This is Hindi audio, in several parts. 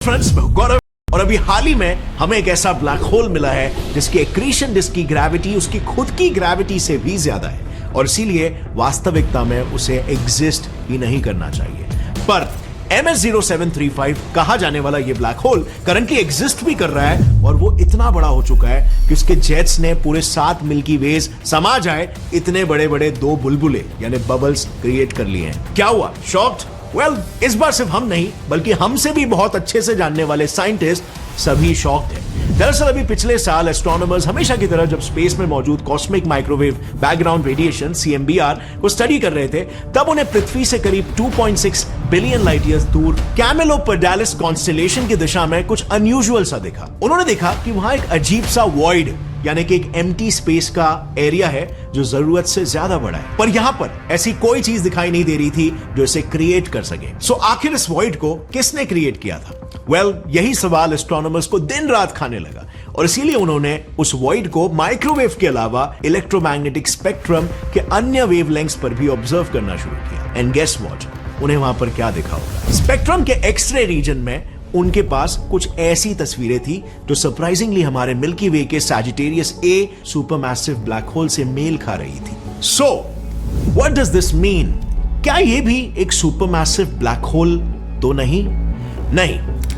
फ्रेंड्स, गौरव, और अभी हाल ही में हमें एक ऐसा ब्लैक होल मिला है जिसकी एक्रीशन डिस्क की ग्रेविटी उसकी खुद की ग्रेविटी से भी ज्यादा है और इसीलिए वास्तविकता में उसे एग्जिस्ट ही नहीं करना चाहिए। पर MS0735 कहा जाने वाला ये ब्लैक होल करंटली एग्जिस्ट भी कर रहा है और वो इतना बड़ा हो चुका है कि उसके जेट्स ने पूरे 7 मिल्की वेज समा जाए इतने बड़े बड़े 2 बुलबुले यानी बबल्स क्रिएट कर लिए हैं। क्या हुआ? शॉक्ड? वेल, इस बार सिर्फ हम नहीं बल्कि हमसे भी बहुत अच्छे से जानने वाले साइंटिस्ट सभी शॉक्ड हैं। दरअसल अभी पिछले साल एस्ट्रोनॉमर्स हमेशा की तरह जब स्पेस में मौजूद cosmic microwave background radiation CMBR को स्टडी कर रहे थे, तब उन्हें पृथ्वी से करीब 2.6 बिलियन लाइट ईयर्स दूर कैमेलोपर्डालिस कॉन्स्टेलेशन की दिशा में कुछ अनयूजुअल सा देखा। उन्होंने देखा कि वहां एक अजीब सा वॉइड यानी कि एक एम्प्टी स्पेस का एरिया है जो जरूरत से ज्यादा बड़ा है, पर यहां पर ऐसी कोई चीज दिखाई नहीं दे रही थी जो इसे क्रिएट कर सके। सो आखिर इस वॉइड को किसने क्रिएट किया था? वेल, यही सवाल एस्ट्रोनॉमर्स को दिन रात खाने लगा और इसीलिए उन्होंने उस वॉइड को माइक्रोवेव के अलावा इलेक्ट्रोमैग्नेटिक स्पेक्ट्रम के अन्य वेवलेंथ्स पर भी ऑब्जर्व करना शुरू किया। एंड गेस व्हाट, उन्हें वहां पर क्या दिखा होगा? स्पेक्ट्रम के एक्सरे रीजन में उनके पास कुछ ऐसी तस्वीरें थी जो सरप्राइजिंगली हमारे मिल्की वे के Sagittarius A supermassive black hole से मेल खा रही थी। So what does this mean? क्या यह भी एक सुपरमैसिव ब्लैक होल तो नहीं?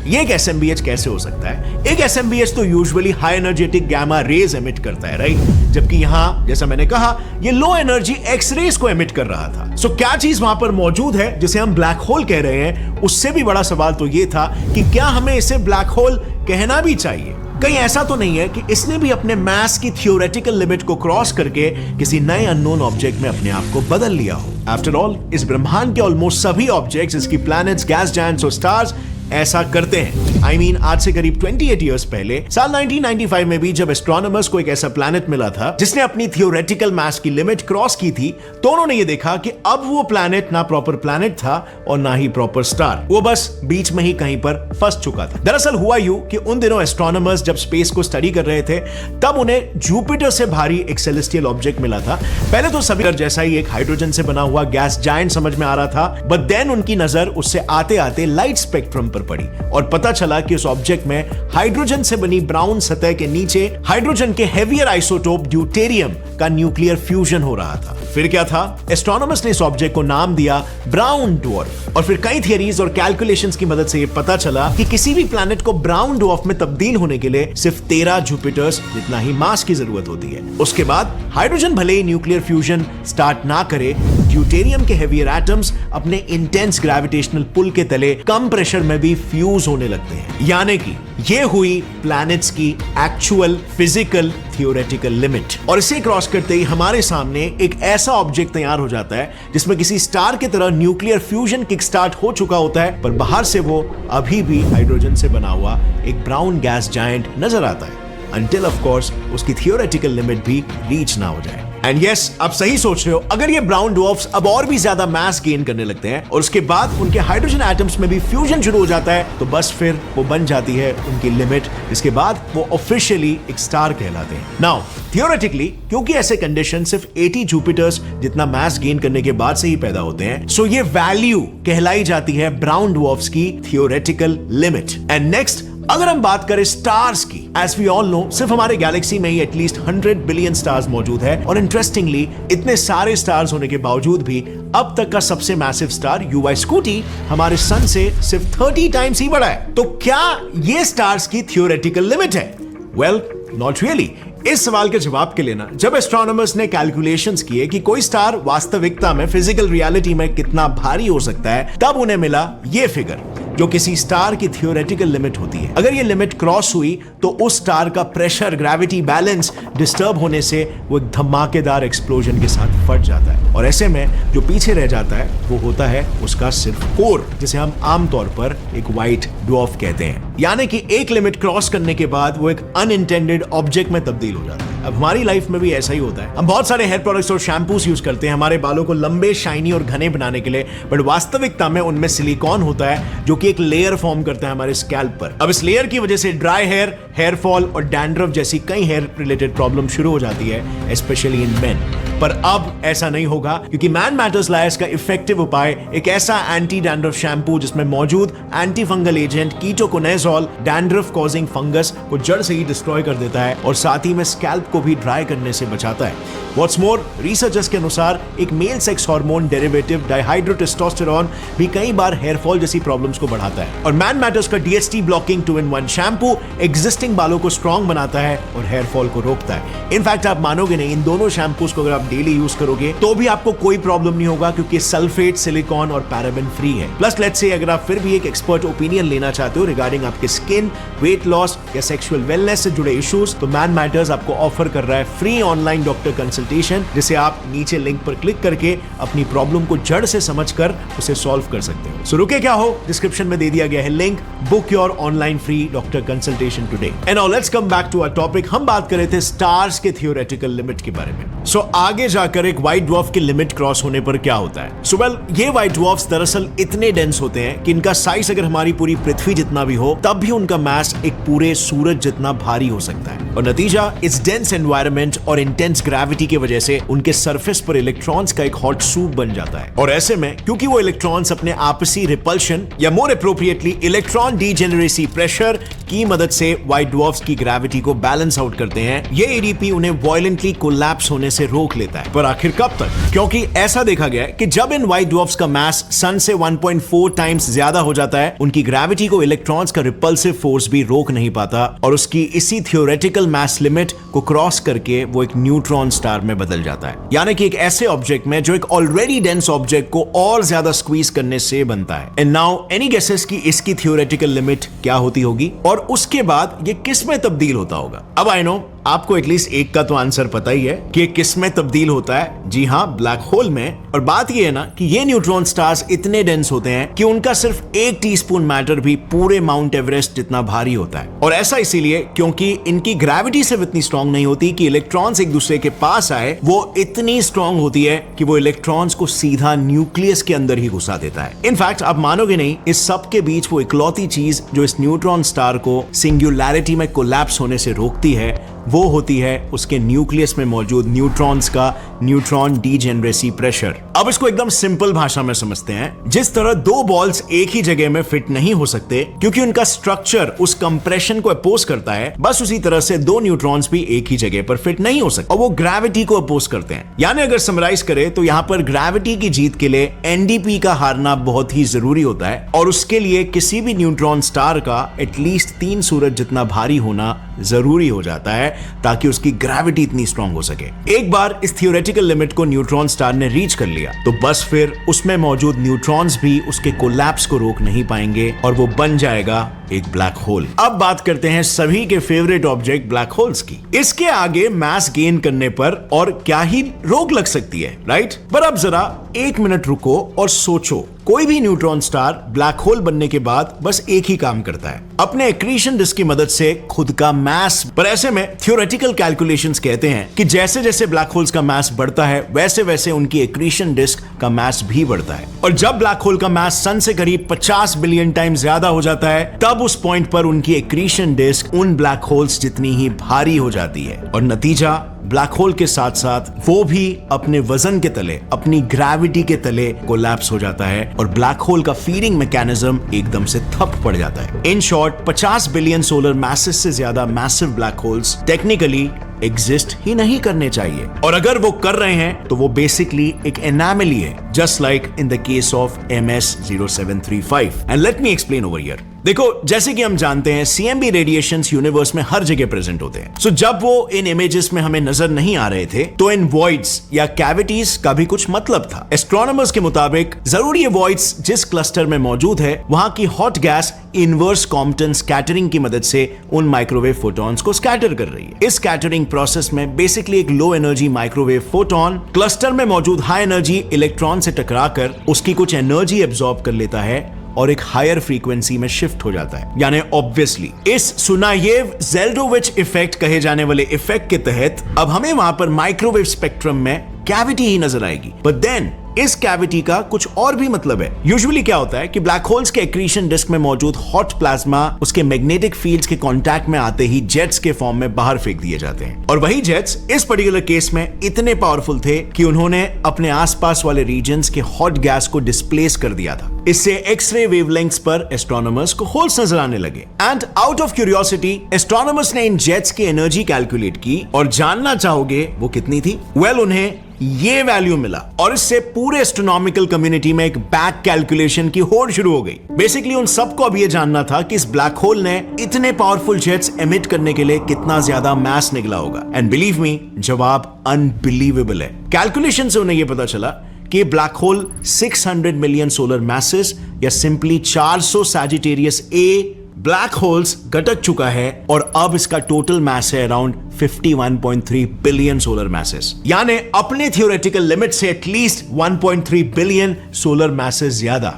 ये एक SMBH कैसे हो सकता है? एक SMBH तो usually high energetic gamma rays emit करता है, राइट? जबकि यहां जैसा मैंने कहा ये लो एनर्जी एक्स रेज को एमिट कर रहा था। सो क्या चीज वहां पर मौजूद है जिसे हम ब्लैक होल कह रहे हैं? उससे भी बड़ा सवाल तो ये था कि क्या हमें इसे ब्लैक होल कहना भी चाहिए? कहीं ऐसा तो नहीं है कि इसने भी अपने मास की थियोरेटिकल लिमिट को क्रॉस करके किसी नए अननोन ऑब्जेक्ट में अपने आप को बदल लिया हो? आफ्टर ऑल, इस ब्रह्मांड के ऑलमोस्ट सभी ऑब्जेक्ट्स, इसकी प्लैनेट्स, गैस जायंट्स और स्टार्स ऐसा करते हैं। I mean, आज से करीब 28 इयर्स पहले साल 1995 में भी जब एस्ट्रोनॉमर्स को एक ऐसा प्लैनेट मिला था जिसने अपनी थियोरेटिकल मास की लिमिट क्रॉस की थी, तो उन्होंने ये देखा कि अब वो प्लैनेट ना प्रॉपर प्लैनेट था और ना ही प्रॉपर स्टार, वो बस बीच में ही कहीं पर फंस चुका था। दरअसल हुआ यूं कि उन दिनों एस्ट्रोनॉमर्स जब स्पेस को स्टडी कर रहे थे तब उन्हें जुपिटर से भारी एक सेलेस्टियल ऑब्जेक्ट मिला था। पहले तो सभी जैसा ही एक हाइड्रोजन से बना हुआ गैस जायंट समझ में आ रहा था, बट देन उनकी नजर उससे आते आते लाइट स्पेक्ट्रम पर पड़ी और पता चला कि उस ऑब्जेक्ट में हाइड्रोजन से बनी ब्राउन सतह के नीचे हाइड्रोजन के हेवियर आइसोटोप ड्यूटेरियम का न्यूक्लियर फ्यूजन हो रहा था। फिर क्या था? एस्ट्रोनॉमर्स ने इस ऑब्जेक्ट को नाम दिया ब्राउन ड्वार्फ और फिर कई थियरीज और कैलकुलेशंस की मदद से यह पता चला कि किसी भी प्लैनेट को ब्राउन ड्वार्फ में तब्दील होने के लिए सिर्फ 13 जुपिटर्स जितना ही मास की जरूरत होती है। उसके बाद हाइड्रोजन भले ही न्यूक्लियर फ्यूजन स्टार्ट ना करे, ड्यूटेरियम के हेवियर एटम्स अपने इंटेंस ग्रेविटेशनल पुल के तले कम प्रेशर में भी फ्यूज होने लगते हैं। यानी कि ये हुई प्लैनेट्स की एक्चुअल फिजिकल थियोरेटिकल लिमिट और इसे क्रॉस करते ही हमारे सामने एक ऐसा ऑब्जेक्ट तैयार हो जाता है जिसमें किसी स्टार की तरह न्यूक्लियर फ्यूजन किक स्टार्ट हो चुका होता है, पर बाहर से वो अभी भी हाइड्रोजन से बना हुआ एक ब्राउन गैस जायंट नजर आता है, until of course उसकी थियोरेटिकल लिमिट भी रीच ना हो जाए। एंड यस, आप सही सोच रहे हो, अगर ये ब्राउन ड्वार्फ्स अब और भी ज्यादा मास गेन करने लगते हैं और उसके बाद उनके हाइड्रोजन एटम्स में भी फ्यूजन शुरू हो जाता है, तो बस फिर वो बन जाती है उनकी लिमिट, जिसके बाद वो ऑफिशियली एक स्टार कहलाते हैं। नाउ थियोरेटिकली, क्योंकि ऐसे कंडीशन सिर्फ 80 जुपिटर्स जितना मास गेन करने के बाद से ही पैदा होते हैं, सो ये वैल्यू कहलाई जाती है ब्राउन ड्वार्फ्स की थियोरेटिकल लिमिट। एंड नेक्स्ट, अगर हम बात करें स्टार्स की, एज वी ऑल नो, सिर्फ हमारे गैलेक्सी में ही एटलीस्ट 100 बिलियन स्टार्स मौजूद है और इंटरेस्टिंगली इतने सारे स्टार्स होने के बावजूद भी अब तक का सबसे मैसिव स्टार UY स्कूटी हमारे सन से सिर्फ 30 टाइम्स ही बड़ा है। तो क्या ये स्टार्स की थियोरेटिकल लिमिट है? Well, not really. इस सवाल के जवाब के लिए ना, जब एस्ट्रोनॉमर्स ने कैलकुलेशंस किए कि कोई स्टार वास्तविकता में फिजिकल रियलिटी में कितना भारी हो सकता है, तब उन्हें मिला ये फिगर जो किसी स्टार की थियोरेटिकल लिमिट होती है। अगर ये लिमिट क्रॉस हुई तो उस स्टार का प्रेशर ग्रेविटी बैलेंस डिस्टर्ब होने से वो एक धमाकेदार एक्सप्लोजन के साथ फट जाता है और ऐसे में जो पीछे रह जाता है वो होता है उसका सिर्फ कोर, जिसे हम आमतौर पर एक व्हाइट ड्वार्फ कहते हैं। यानी कि एक लिमिट क्रॉस करने के बाद वो एक अनइंटेंडेड ऑब्जेक्ट में तब्दील हो जाता है। अब हमारी लाइफ में भी ऐसा ही होता है। हम बहुत सारे हेयर प्रोडक्ट्स और शैम्पूस यूज करते हैं हमारे बालों को लंबे, शाइनी और घने बनाने के लिए, बट वास्तविकता में उनमें सिलिकॉन होता है जो कि एक लेयर फॉर्म करता है हमारे स्कैल्प पर। अब इस लेयर की वजह से ड्राई हेयर, हेयर फॉल और डैंड्रफ जैसी कई हेयर रिलेटेड प्रॉब्लम शुरू हो जाती है, स्पेशली इन मेन। पर अब ऐसा नहीं होगा, क्योंकि मैन मैटर्स लाया इसका इफेक्टिव उपाय, एक ऐसा एंटी डैंड्रफ शैम्पू जिसमें मौजूद anti fungal agent ketoconazole dandruff causing fungus को जड़ से ही डिस्ट्रॉय कर देता है और साथ ही में स्कैल्प को भी ड्राई करने से बचाता है। What's more, रिसर्चर्स के अनुसार एक male sex hormone derivative dihydrotestosterone भी कई बार हेयर फॉल जैसी प्रॉब्लम्स को बढ़ाता है। और मैन मैटर्स का DHT blocking 2-in-1 shampoo existing बालों को स्ट्रॉन्ग बनाता है और हेयर फॉल को रोकता है। इनफैक्ट आप मानोगे नहीं, इन दोनों शैम्पूज को अगर आप डेली यूज करोगे तो भी आपको कोई प्रॉब्लम नहीं होगा, क्योंकि सल्फेट, सिलिकॉन और पैराबेन फ्री है। प्लस लेट्स से अगर आप फिर भी एक एक्सपर्ट ओपिनियन लेना चाहते हो रिगार्डिंग आपके स्किन, वेट लॉस या सेक्सुअल वेलनेस से जुड़े इश्यूज, तो मैन मैटर्स आपको ऑफर कर रहा है फ्री ऑनलाइन डॉक्टर कंसल्टेशन, जिसे आप नीचे लिंक पर क्लिक करके अपनी प्रॉब्लम को जड़ से समझकर उसे सॉल्व कर सकते हो। सो रुके क्या हो, डिस्क्रिप्शन में दे दिया गया है link, book your online free doctor consultation today. And now let's come back to our topic. हम बात कर रहे थे स्टार्स के थियोरेटिकल लिमिट के बारे में। सो आगे जाकर एक व्हाइट ड्वार्फ की लिमिट क्रॉस होने पर क्या होता है? सो वेल, ये व्हाइट ड्वार्फ्स दरअसल इतने डेंस होते हैं कि इनका साइज अगर हमारी पूरी पृथ्वी जितना भी हो, तब भी उनका मास एक पूरे सूरज जितना भारी हो सकता है। और नतीजा, इस डेंस एनवायरनमेंट और इंटेंस ग्रेविटी की वजह से उनके सरफेस पर इलेक्ट्रॉन्स का एक हॉट सूप बन जाता है। और ऐसे में क्योंकि वो इलेक्ट्रॉन्स अपने आपसी रिपल्शन या मोर अप्रोप्रिएटली इलेक्ट्रॉन डीजेनरेसी प्रेशर की मदद से व्हाइट ड्वार्फ्स की ग्रेविटी को बैलेंस आउट करते हैं, ये एडीपी उन्हें वायलेंटली कोलैप्स होने से रोक लेता है। पर आखिर कब तक? क्योंकि ऐसा देखा गया है कि जब इन व्हाइट ड्वार्फ्स का मास सन से 1.4 टाइम्स ज्यादा हो जाता है, उनकी ग्रेविटी को इलेक्ट्रॉन्स का रिपल्सिव फोर्स भी रोक नहीं पाता और उसकी इसी थियोरेटिकल मास लिमिट को क्रॉस करके वो एक न्यूट्रॉन स्टार में बदल जाता है। यानी कि एक ऐसे ऑब्जेक्ट में जो एक ऑलरेडी डेंस ऑब्जेक्ट को और ज्यादा स्क्वीज करने से बनता है। एंड नाउ एनी गेसेस कि इसकी थियोरेटिकल लिमिट क्या होती होगी और उसके बाद ये किस में तब्दील होता होगा? अब आई नो आपको एटलीस्ट एक का तो आंसर पता ही है कि किस में तब्दील होता है। जी हाँ, ब्लैक होल में। और बात ये है ना कि ये न्यूट्रॉन स्टार्स इतने डेंस होते हैं कि उनका सिर्फ 1 टीस्पून मैटर भी पूरे माउंट एवरेस्ट जितना भारी होता है। और ऐसा इसीलिए क्योंकि इनकी ग्रेविटी सिर्फ इतनी स्ट्रांग नहीं होती कि इलेक्ट्रॉन्स एक दूसरे के पास आए, वो इतनी स्ट्रांग होती है कि वो इलेक्ट्रॉन्स को सीधा न्यूक्लियस के अंदर ही घुसा देता है। इनफैक्ट आप मानोगे नहीं, इस सब के बीच वो इकलौती चीज जो इस न्यूट्रॉन स्टार को सिंगुलैरिटी में कोलैप्स होने से रोकती है, वो होती है उसके न्यूक्लियस में मौजूद न्यूट्रॉन्स का न्यूट्रॉन डीजेनरेसी प्रेशर। अब इसको एकदम सिंपल भाषा में समझते हैं। जिस तरह 2 बॉल्स एक ही जगह में फिट नहीं हो सकते क्योंकि उनका स्ट्रक्चर उस कंप्रेशन को अपोज करता है, बस उसी तरह से 2 न्यूट्रॉन्स भी एक ही जगह पर फिट नहीं हो सकते और वो ग्रेविटी को अपोज करते हैं। यानी अगर समराइज करें तो यहाँ पर ग्रेविटी की जीत के लिए एनडीपी का हारना बहुत ही जरूरी होता है और उसके लिए किसी भी न्यूट्रॉन स्टार का एटलीस्ट 3 सूरज जितना भारी होना जरूरी हो जाता है ताकि उसकी ग्रेविटी इतनी स्ट्रांग हो सके। एक बार इस थियोरेटिकल लिमिट को न्यूट्रॉन स्टार ने रीच कर लिया तो बस फिर उसमें मौजूद न्यूट्रॉन्स भी उसके कोलैप्स को रोक नहीं पाएंगे और वो बन जाएगा एक ब्लैक होल। अब बात करते हैं सभी के फेवरेट ऑब्जेक्ट ब्लैक होल्स की। इसके आगे मास गेन करने पर और क्या ही रोक लग सकती है, राइट? पर अब जरा 1 मिनट रुको और सोचो, कोई भी न्यूट्रॉन स्टार ब्लैक होल बनने के बाद बस एक ही काम करता है, अपने एक्रीशन डिस्क की मदद से खुद का मास। पर ऐसे में थियोरेटिकल कैलकुलेशंस कहते हैं कि जैसे जैसे ब्लैक होल्स का मास बढ़ता है वैसे वैसे उनकी एक्रीशन डिस्क का मास भी बढ़ता है और जब ब्लैक होल का मास सन से करीब 50 बिलियन टाइम ज्यादा हो जाता है तब उस पॉइंट पर उनकी एक्रीशन डिस्क उन ब्लैक होल्स जितनी ही भारी हो जाती है और नतीजा ब्लैक होल के साथ साथ वो भी अपने वजन के तले, अपनी ग्रेविटी के तले कोलैप्स हो जाता है और ब्लैक होल का फीडिंग मैकेनिज्म एकदम से ठप पड़ जाता है। In short 50 billion solar masses से ज्यादा massive black holes technically exist ही नहीं करने चाहिए और अगर वो कर रहे हैं तो वो बेसिकली एक एनोमली है, just like in the case of MS0735। And let me explain over here. देखो, जैसे कि हम जानते हैं CMB रेडिएशंस यूनिवर्स में हर जगह प्रेजेंट होते हैं। सो जब वो इन इमेजेस में हमें नजर नहीं आ रहे थे तो इन वॉइड्स या कैविटीज का भी कुछ मतलब था। एस्ट्रोनॉमर्स के मुताबिक जरूर ये वॉइड्स जिस क्लस्टर में मौजूद है वहां की hot gas inverse Compton scattering की मदद से उन माइक्रोवेव फोटॉन्स को स्कैटर कर रही है। इस स्कैटरिंग प्रोसेस में बेसिकली एक low energy microwave photon cluster में मौजूद हाई एनर्जी इलेक्ट्रॉन से टकराकर उसकी कुछ एनर्जी एब्जॉर्ब कर लेता है और एक हायर फ्रीक्वेंसी में शिफ्ट हो जाता है। यानी ऑब्वियसली इस सुनायेव ज़ेल्डोविच इफेक्ट कहे जाने वाले इफेक्ट के तहत अब हमें वहां पर माइक्रोवेव स्पेक्ट्रम में कैविटी ही नजर आएगी। बट देन इस कैविटी का कुछ और भी मतलब है। यूजुअली क्या होता है कि ब्लैक होल्स के एक्रीशन डिस्क में मौजूद हॉट प्लाज्मा उसके मैग्नेटिक फील्ड्स के कांटेक्ट में आते ही जेट्स के फॉर्म में बाहर फेंक दिए जाते हैं, और वही जेट्स इस पर्टिकुलर केस में इतने पावरफुल थे कि उन्होंने अपने आसपास वाले रीजन्स के हॉट गैस को डिस्प्लेस कर दिया था। इससे एक्सरे वेवलेंथ्स पर एस्ट्रोनॉमर्स को होल्स नजर आने लगे। And out of curiosity astronomers ने इन जेट्स की एनर्जी कैलकुलेट की, और जानना चाहोगे वो कितनी थी? वेल, उन्हें ये वैल्यू मिला, और इससे पूरे एस्ट्रोनॉमिकल कम्युनिटी में एक बैक कैलकुलेशन की होड़ शुरू हो गई। बेसिकली उन सबको अब ये जानना था कि इस ब्लैक होल ने इतने पावरफुल जेट्स एमिट करने के लिए कितना ज्यादा मास निकला होगा। एंड बिलीव मी, जवाब अनबिलीवेबल है। कैलकुलेशन से उन्हें यह पता चला कि black hole 600 million solar masses या simply 400 Sagittarius A black holes गटक चुका है, और अब इसका टोटल मैस है अराउंड 51.3 बिलियन सोलर मैसेस, यानी अपने थियोरेटिकल लिमिट से एटलीस्ट 1.3 बिलियन सोलर मैसेस ज्यादा।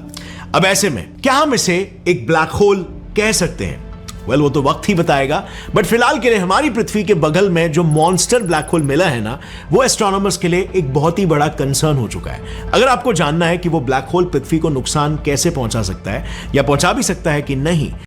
अब ऐसे में क्या हम इसे एक ब्लैक होल कह सकते हैं? वेल, वो तो वक्त ही बताएगा, बट फिलहाल के लिए हमारी पृथ्वी के बगल में जो मॉन्स्टर ब्लैक होल मिला है ना, वो एस्ट्रोनॉमर्स के लिए एक बहुत ही बड़ा कंसर्न हो चुका है। अगर आपको जानना है कि वो ब्लैक होल पृथ्वी को नुकसान कैसे पहुंचा सकता है या पहुंचा भी सकता है कि नहीं,